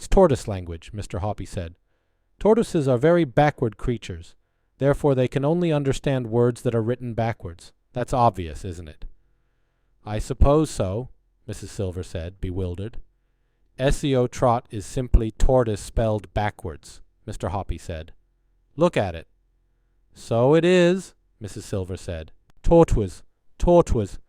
It's tortoise language, Mr. Hoppy said. Tortoises are very backward creatures. Therefore they can only understand words that are written backwards. That's obvious, isn't it? I suppose so, Mrs. Silver said, bewildered. Esio Trot is simply tortoise spelled backwards, Mr. Hoppy said. Look at it. So it is, Mrs. Silver said. Tortoise, tortoise.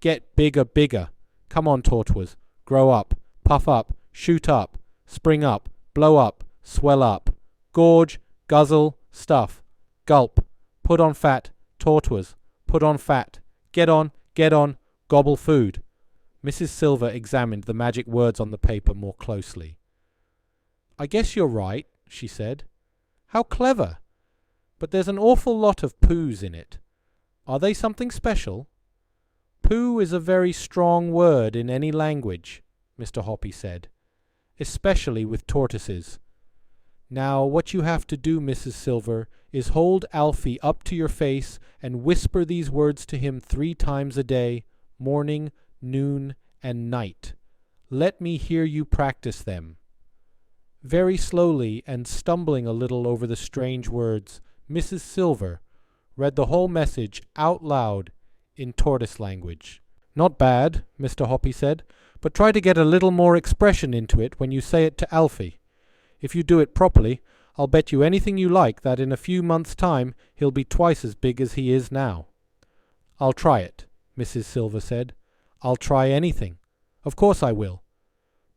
Get bigger, bigger. Come on, tortoise. Grow up, puff up, shoot up, spring up, blow up, swell up. Gorge, guzzle, stuff. Gulp. Put on fat, tortoise. Put on fat. Get on, gobble food. Mrs. Silver examined the magic words on the paper more closely. I guess you're right, she said. How clever! But there's an awful lot of poos in it. Are they something special? Poo is a very strong word in any language, Mr. Hoppy said, especially with tortoises. Now what you have to do, Mrs. Silver, is hold Alfie up to your face and whisper these words to him 3 times a day, morning, noon, and night. Let me hear you practice them. Very slowly and stumbling a little over the strange words, Mrs. Silver read the whole message out loud in tortoise language. Not bad, Mr. Hoppy said, but try to get a little more expression into it when you say it to Alfie. If you do it properly, I'll bet you anything you like that in a few months' time he'll be twice as big as he is now. I'll try it, Mrs. Silver said. I'll try anything. Of course I will.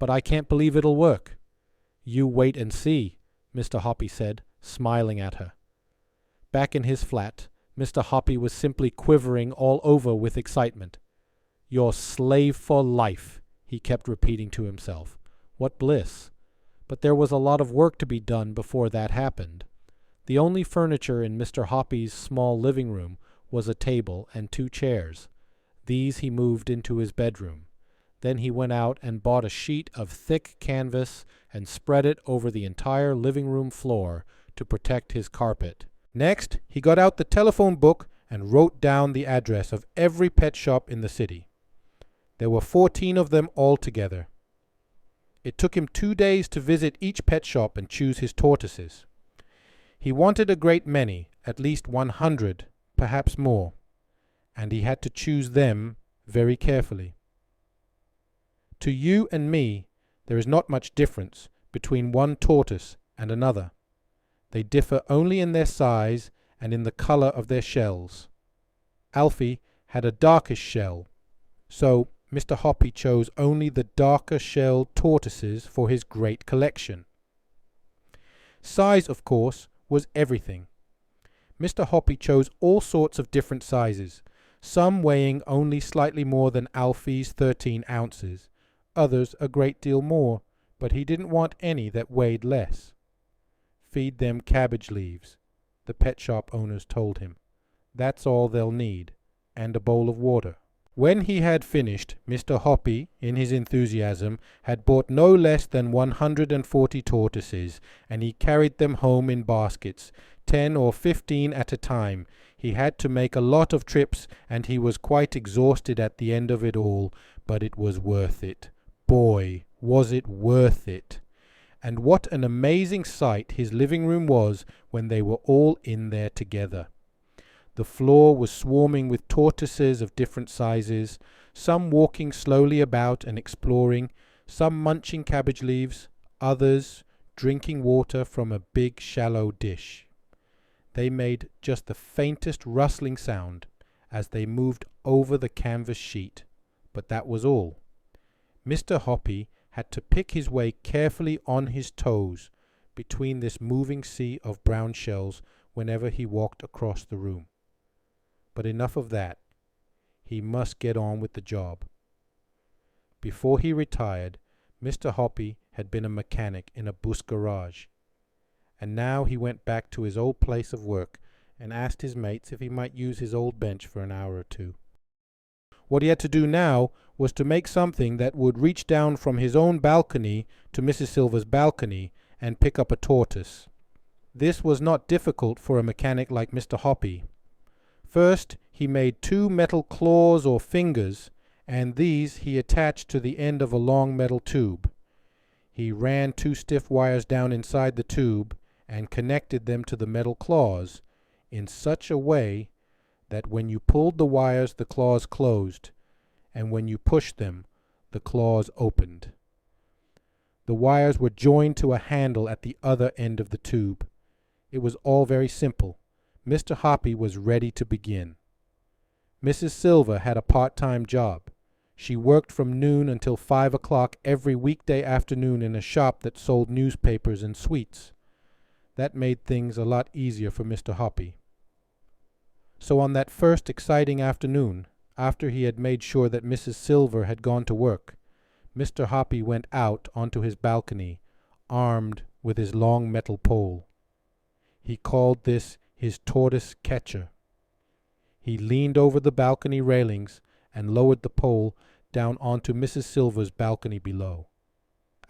But I can't believe it'll work. You wait and see, Mr. Hoppy said, smiling at her. Back in his flat, Mr. Hoppy was simply quivering all over with excitement. Your slave for life, he kept repeating to himself. What bliss! But there was a lot of work to be done before that happened. The only furniture in Mr. Hoppy's small living room was a table and 2 chairs. These he moved into his bedroom. Then he went out and bought a sheet of thick canvas and spread it over the entire living room floor to protect his carpet. Next, he got out the telephone book and wrote down the address of every pet shop in the city. There were 14 of them altogether. It took him 2 days to visit each pet shop and choose his tortoises. He wanted a great many, at least 100, perhaps more, and he had to choose them very carefully. To you and me, there is not much difference between one tortoise and another. They differ only in their size and in the color of their shells. Alfie had a darkish shell, so Mr. Hoppy chose only the darker shelled tortoises for his great collection. Size, of course, was everything. Mr. Hoppy chose all sorts of different sizes, some weighing only slightly more than Alfie's 13 ounces, others a great deal more, but he didn't want any that weighed less. Feed them cabbage leaves, the pet shop owners told him. That's all they'll need, and a bowl of water. When he had finished, Mr. Hoppy, in his enthusiasm, had bought no less than 140 tortoises, and he carried them home in baskets, 10 or 15 at a time. He had to make a lot of trips, and he was quite exhausted at the end of it all, but it was worth it. Boy, was it worth it! And what an amazing sight his living room was when they were all in there together. The floor was swarming with tortoises of different sizes, some walking slowly about and exploring, some munching cabbage leaves, others drinking water from a big shallow dish. They made just the faintest rustling sound as they moved over the canvas sheet, but that was all. Mr. Hoppy had to pick his way carefully on his toes between this moving sea of brown shells whenever he walked across the room. But enough of that. He must get on with the job. Before he retired, Mr. Hoppy had been a mechanic in a bus garage, and now he went back to his old place of work and asked his mates if he might use his old bench for an hour or 2. What he had to do now was to make something that would reach down from his own balcony to Mrs. Silver's balcony and pick up a tortoise. This was not difficult for a mechanic like Mr. Hoppy. First, he made 2 metal claws or fingers, and these he attached to the end of a long metal tube. He ran 2 stiff wires down inside the tube and connected them to the metal claws in such a way that when you pulled the wires, the claws closed, and when you pushed them, the claws opened. The wires were joined to a handle at the other end of the tube. It was all very simple. Mr. Hoppy was ready to begin. Mrs. Silver had a part-time job. She worked from noon until 5 o'clock every weekday afternoon in a shop that sold newspapers and sweets. That made things a lot easier for Mr. Hoppy. So on that first exciting afternoon, after he had made sure that Mrs. Silver had gone to work, Mr. Hoppy went out onto his balcony, armed with his long metal pole. He called this his tortoise catcher. He leaned over the balcony railings and lowered the pole down onto Mrs. Silver's balcony below.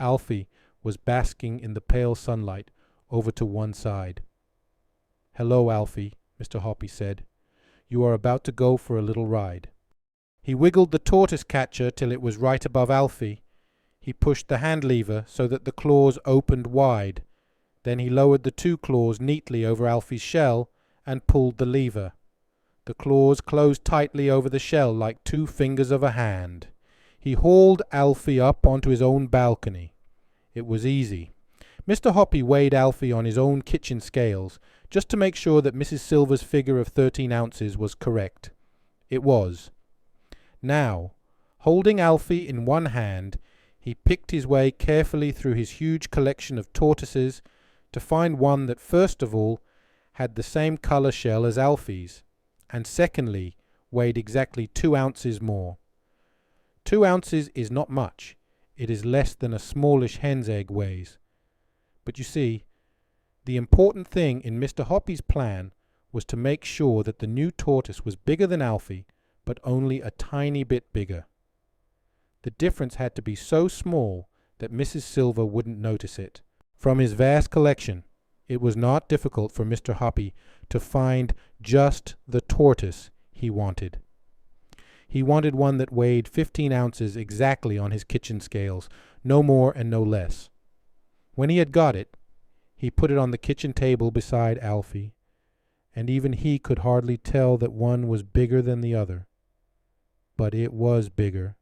Alfie was basking in the pale sunlight over to one side. "Hello, Alfie," Mr. Hoppy said. "You are about to go for a little ride." He wiggled the tortoise catcher till it was right above Alfie. He pushed the hand lever so that the claws opened wide. Then he lowered the 2 claws neatly over Alfie's shell and pulled the lever. The claws closed tightly over the shell like 2 fingers of a hand. He hauled Alfie up onto his own balcony. It was easy. Mr. Hoppy weighed Alfie on his own kitchen scales, just to make sure that Mrs. Silver's figure of 13 ounces was correct. It was. Now, holding Alfie in one hand, he picked his way carefully through his huge collection of tortoises to find one that first of all had the same color shell as Alfie's, and secondly weighed exactly 2 ounces more. 2 ounces is not much. It is less than a smallish hen's egg weighs. But you see, the important thing in Mr. Hoppy's plan was to make sure that the new tortoise was bigger than Alfie, but only a tiny bit bigger. The difference had to be so small that Mrs. Silver wouldn't notice it. From his vast collection, it was not difficult for Mr. Hoppy to find just the tortoise he wanted. He wanted one that weighed 15 ounces exactly on his kitchen scales, no more and no less. When he had got it, he put it on the kitchen table beside Alfie, and even he could hardly tell that one was bigger than the other. But it was bigger.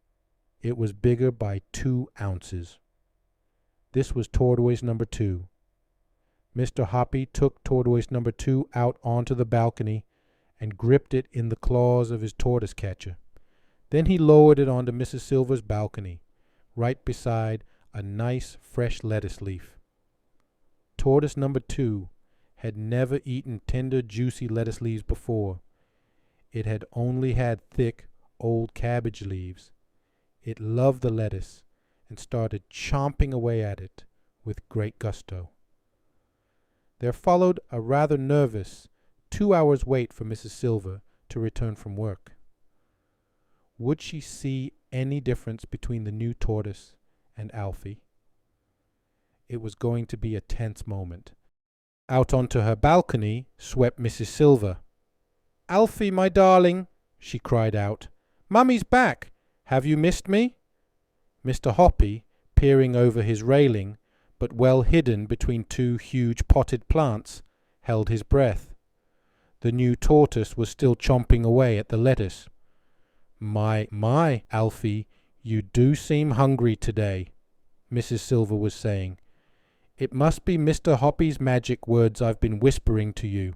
It was bigger by 2 ounces. This was tortoise number 2. Mr. Hoppy took tortoise number 2 out onto the balcony and gripped it in the claws of his tortoise catcher. Then he lowered it onto Mrs. Silver's balcony, right beside a nice fresh lettuce leaf. Tortoise number 2 had never eaten tender, juicy lettuce leaves before. It had only had thick, old cabbage leaves. It loved the lettuce and started chomping away at it with great gusto. There followed a rather nervous 2 hours wait for Mrs. Silver to return from work. Would she see any difference between the new tortoise and Alfie? It was going to be a tense moment. Out onto her balcony swept Mrs. Silver. "Alfie, my darling," she cried out. "Mummy's back. Have you missed me?" Mr. Hoppy, peering over his railing, but well hidden between 2 huge potted plants, held his breath. The new tortoise was still chomping away at the lettuce. My, Alfie, you do seem hungry today," Mrs. Silver was saying. "It must be Mr. Hoppy's magic words I've been whispering to you."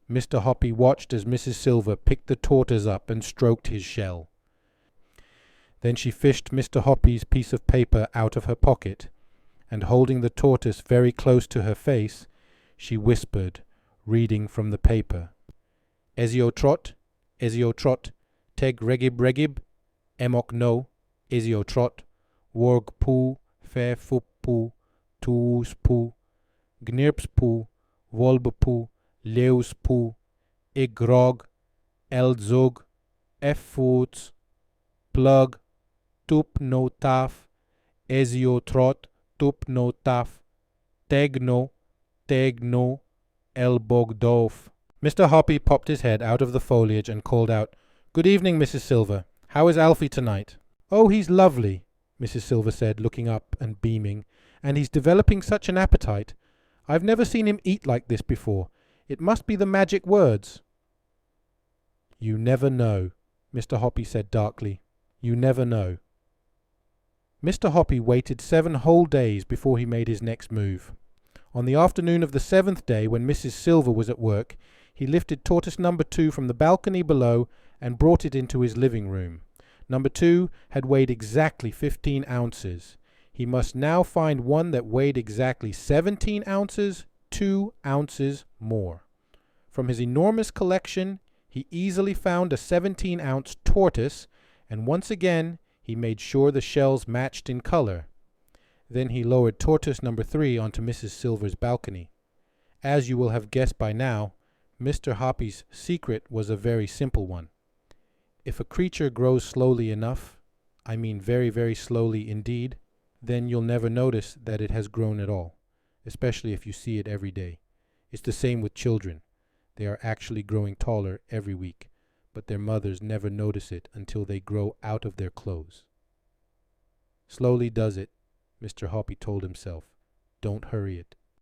Mr. Hoppy watched as Mrs. Silver picked the tortoise up and stroked his shell. Then she fished Mr. Hoppy's piece of paper out of her pocket, and holding the tortoise very close to her face, she whispered, reading from the paper. Esio Trot, Teg regib, Emok no, Esio Trot, Worg pu, Fe fup pu, Tuus pu, Gnirps pu, Volb pu, Leus pu, Igrog, Elzog, Foots, Plug, Tup no taf, Esio Trot, Tup no taf, Tegno, Elbogdof. Mr. Hoppy popped his head out of the foliage and called out, "Good evening, Mrs. Silver. How is Alfie tonight?" "Oh, he's lovely," Mrs. Silver said, looking up and beaming, "and he's developing such an appetite. I've never seen him eat like this before. It must be the magic words." "You never know," Mr. Hoppy said darkly. "You never know." Mr. Hoppy waited 7 whole days before he made his next move. On the afternoon of the 7th day, when Mrs. Silver was at work, he lifted tortoise number 2 from the balcony below and brought it into his living room. Number 2 had weighed exactly 15 ounces. He must now find one that weighed exactly 17 ounces, 2 ounces more. From his enormous collection, he easily found a 17-ounce tortoise, and once again he made sure the shells matched in color. Then he lowered tortoise number 3 onto Mrs. Silver's balcony. As you will have guessed by now, Mr. Hoppy's secret was a very simple one. If a creature grows slowly enough, I mean very, very slowly indeed, then you'll never notice that it has grown at all, especially if you see it every day. It's the same with children. They are actually growing taller every week, but their mothers never notice it until they grow out of their clothes. Slowly does it, Mr. Hoppy told himself. Don't hurry it.